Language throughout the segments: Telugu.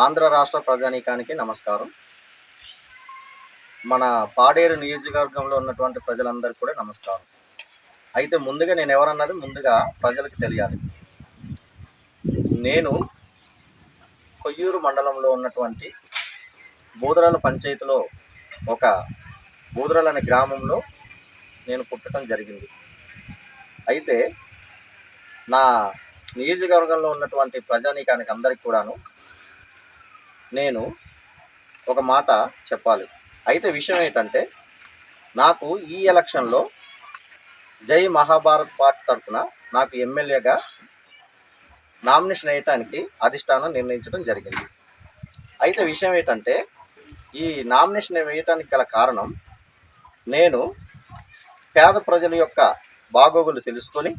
ఆంధ్ర రాష్ట్ర ప్రజానీకానికి నమస్కారం. మన పాడేరు నియోజకవర్గంలో ఉన్నటువంటి ప్రజలందరికీ కూడా నమస్కారం. అయితే ముందుగా నేను ఎవరన్నది ముందుగా ప్రజలకు తెలియాలి. నేను కొయ్యూరు మండలంలో ఉన్నటువంటి బూదరాల పంచాయతీలో ఒక బూదరాల అనే గ్రామంలో నేను పుట్టడం జరిగింది. అయితే నా నియోజకవర్గంలో ఉన్నటువంటి ప్రజానీకానికి అందరికీ కూడాను నేను ఒక మాట చెప్పాలి. అయితే విషయం ఏంటంటే, నాకు ఈ ఎలక్షన్లో జై మహాభారత్ పార్టీ తరఫున నాకు ఎమ్మెల్యేగా నామినేషన్ వేయటానికి అధిష్టానం నిర్ణయించడం జరిగింది. అయితే విషయం ఏంటంటే, ఈ నామినేషన్ వేయటానికి గల కారణం, నేను పేద ప్రజల యొక్క బాగోగులు తెలుసుకొని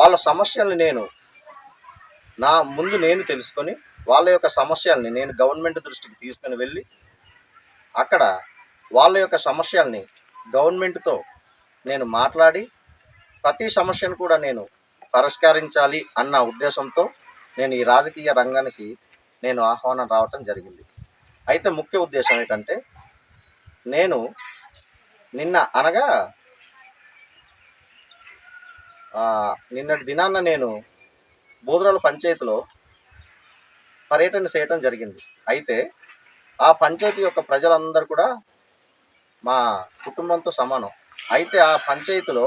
వాళ్ళ సమస్యలను నేను తెలుసుకొని వాళ్ళ యొక్క సమస్యల్ని నేను గవర్నమెంట్ దృష్టికి తీసుకుని వెళ్ళి అక్కడ వాళ్ళ యొక్క సమస్యల్ని గవర్నమెంట్తో నేను మాట్లాడి ప్రతి సమస్యను కూడా నేను పరిష్కరించాలి అన్న ఉద్దేశంతో నేను ఈ రాజకీయ రంగానికి నేను ఆహ్వానం రావటం జరిగింది. అయితే ముఖ్య ఉద్దేశం ఏంటంటే, నేను నిన్నటి దినాన్న నేను బూదరాల పంచాయతీలో పర్యటన చేయటం జరిగింది. అయితే ఆ పంచాయతీ యొక్క ప్రజలందరూ కూడా మా కుటుంబంతో సమానం. అయితే ఆ పంచాయతీలో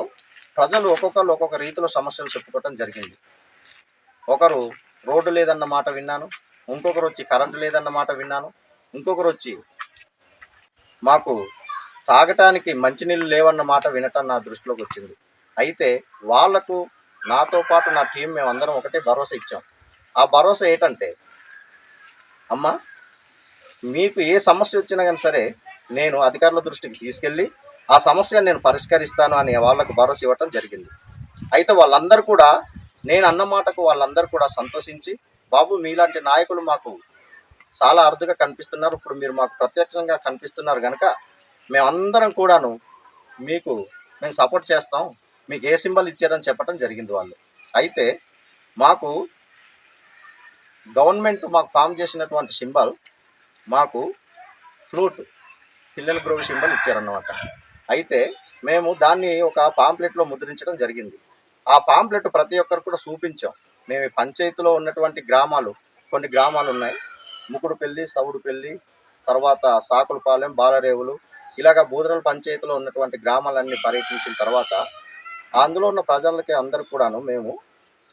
ప్రజలు ఒక్కొక్కరు ఒక్కొక్క రీతిలో సమస్యలు చెప్పుకోవటం జరిగింది. ఒకరు రోడ్డు లేదన్న మాట విన్నాను, ఇంకొకరు వచ్చి కరెంటు లేదన్న మాట విన్నాను, ఇంకొకరు వచ్చి మాకు తాగటానికి మంచినీళ్ళు లేవన్న మాట వినటం నా దృష్టిలోకి వచ్చింది. అయితే వాళ్లకు నాతో పాటు నా టీం మేమందరం ఒకటే భరోసా ఇచ్చాం. ఆ భరోసా ఏంటంటే, అమ్మ, మీకు ఏ సమస్య వచ్చినా కానీ సరే నేను అధికారుల దృష్టికి తీసుకెళ్ళి ఆ సమస్యను నేను పరిష్కరిస్తాను అని వాళ్ళకు భరోసా ఇవ్వటం జరిగింది. అయితే వాళ్ళందరూ కూడా నేను అన్న మాటకు వాళ్ళందరూ కూడా సంతోషించి, బాబు, మీలాంటి నాయకులు మాకు చాలా అరుదుగా కనిపిస్తున్నారు, ఇప్పుడు మీరు మాకు ప్రత్యక్షంగా కనిపిస్తున్నారు కనుక మేమందరం కూడాను మేము సపోర్ట్ చేస్తాం, మీకు ఏ సింబల్ ఇచ్చారని చెప్పడం జరిగింది వాళ్ళు. అయితే మాకు గవర్నమెంట్ ఫామ్ చేసినటువంటి సింబల్ మాకు ఫ్లూట్ పిల్లల గ్రోవ్ సింబల్ ఇచ్చారన్నమాట. అయితే మేము దాన్ని ఒక పాంప్లెట్లో ముద్రించడం జరిగింది. ఆ పాంప్లెట్ ప్రతి ఒక్కరు కూడా చూపించాం. మేము ఈ పంచాయతీలో ఉన్నటువంటి కొన్ని గ్రామాలు ఉన్నాయి. ముకుడుపల్లి, సౌడుపల్లి, తర్వాత సాకులపాలెం, బాలరేవులు, ఇలాగ బూదరాల పంచాయతీలో ఉన్నటువంటి గ్రామాలన్నీ పర్యటించిన తర్వాత అందులో ఉన్న ప్రజలకి అందరూ కూడాను మేము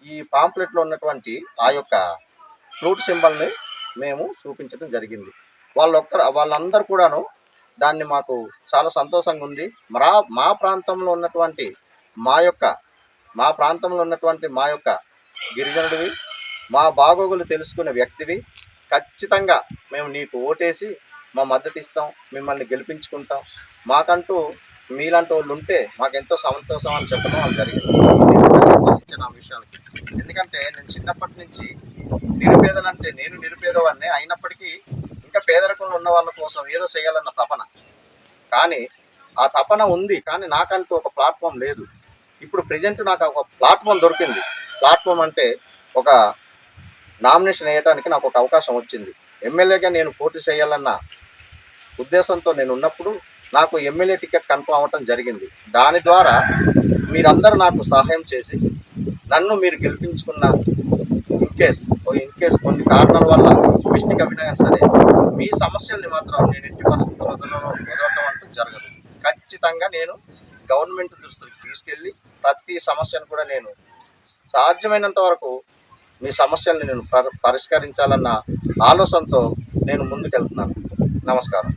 ఈ పాంప్లెట్లో ఉన్నటువంటి ఆ యొక్క ఫ్లూట్ సింబల్ని మేము చూపించడం జరిగింది. వాళ్ళందరూ కూడాను దాన్ని మాకు చాలా సంతోషంగా ఉంది. మా ప్రాంతంలో ఉన్నటువంటి మా యొక్క గిరిజనుడివి, మా బాగోగులు తెలుసుకునే వ్యక్తివి, ఖచ్చితంగా మేము నీకు ఓటేసి మా మద్దతు ఇస్తాం, మిమ్మల్ని గెలిపించుకుంటాం, మాకంటూ మీలాంటి వాళ్ళు ఉంటే మాకెంతో సంతోషం అని చెప్పడం వాళ్ళు జరిగింది. నేను సంతోషించిన ఆ విషయానికి. ఎందుకంటే నేను చిన్నప్పటి నుంచి నేను నిరుపేదవాడిని అయినప్పటికీ ఇంకా పేదరికంలో ఉన్న వాళ్ళ కోసం ఏదో చేయాలన్న తపన, కానీ ఆ తపన ఉంది, కానీ నాకంటూ ఒక ప్లాట్ఫామ్ లేదు. ఇప్పుడు ప్రజెంట్ నాకు ఒక ప్లాట్ఫామ్ దొరికింది. ప్లాట్ఫామ్ అంటే ఒక నామినేషన్ వేయడానికి నాకు ఒక అవకాశం వచ్చింది. ఎమ్మెల్యేగా నేను పోటీ చేయాలన్న ఉద్దేశంతో నేను ఉన్నప్పుడు నాకు ఎమ్మెల్యే టికెట్ కన్ఫర్మ్ అవ్వటం జరిగింది. దాని ద్వారా మీరందరూ నాకు సహాయం చేసి నన్ను మీరు గెలిపించుకున్న ఇన్ కేస్ కొన్ని కారణాల వల్ల మిస్టేక్ అవినా సరే మీ సమస్యల్ని మాత్రం నేను ఎట్టి పరిస్థితుల్లో వదలటం అంటూ జరగదు. ఖచ్చితంగా నేను గవర్నమెంట్ దృష్టికి తీసుకెళ్ళి ప్రతి సమస్యను కూడా నేను సాధ్యమైనంత వరకు మీ సమస్యల్ని నేను పరిష్కరించాలన్న ఆలోచనతో నేను ముందుకెళ్తున్నాను. నమస్కారం.